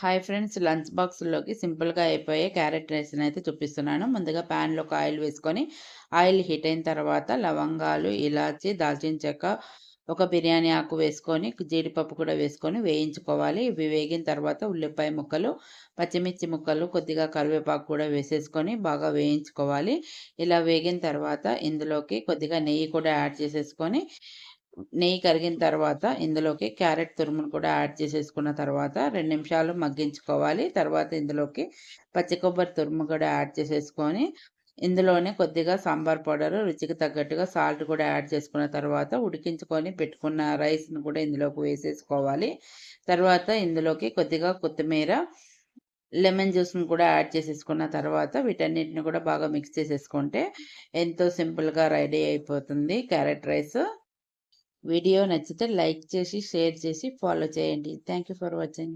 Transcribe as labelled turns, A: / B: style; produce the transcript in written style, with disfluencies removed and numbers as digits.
A: Hi friends, lunch బాక్స్‌లోకి సింపుల్‌గా అయిపోయే క్యారెట్ రైస్‌ని అయితే చూపిస్తున్నాను. ముందుగా ప్యాన్‌లో ఒక ఆయిల్ వేసుకొని, ఆయిల్ హీట్ అయిన తర్వాత లవంగాలు, ఇలాచి, దాల్చిన చెక్క, ఒక బిర్యానీ ఆకు వేసుకొని, జీడిపప్పు కూడా వేసుకొని వేయించుకోవాలి. ఇవి వేగిన తర్వాత ఉల్లిపాయ ముక్కలు, పచ్చిమిర్చి ముక్కలు, కొద్దిగా కరివేపాకు కూడా వేసేసుకొని బాగా వేయించుకోవాలి. ఇలా వేగిన తర్వాత ఇందులోకి కొద్దిగా నెయ్యి కూడా యాడ్ చేసేసుకొని, నెయ్యి కరిగిన తర్వాత ఇందులోకి క్యారెట్ తురుమును కూడా యాడ్ చేసేసుకున్న తర్వాత 2 నిమిషాలు మగ్గించుకోవాలి. తర్వాత ఇందులోకి పచ్చి కొబ్బరి తురుము కూడా యాడ్ చేసేసుకొని, ఇందులోనే కొద్దిగా సాంబార్ పౌడరు, రుచికి తగ్గట్టుగా సాల్ట్ కూడా యాడ్ చేసుకున్న తర్వాత ఉడికించుకొని పెట్టుకున్న రైస్‌ని కూడా ఇందులోకి వేసేసుకోవాలి. తర్వాత ఇందులోకి కొద్దిగా కొత్తిమీర, లెమన్ జ్యూస్‌ని కూడా యాడ్ చేసేసుకున్న తర్వాత వీటన్నిటిని కూడా బాగా మిక్స్ చేసేసుకుంటే ఎంతో సింపుల్‌గా రెడీ అయిపోతుంది క్యారెట్ రైస్. వీడియో నచ్చితే లైక్ చేసి, షేర్ చేసి, ఫాలో చేయండి. Thank you for watching.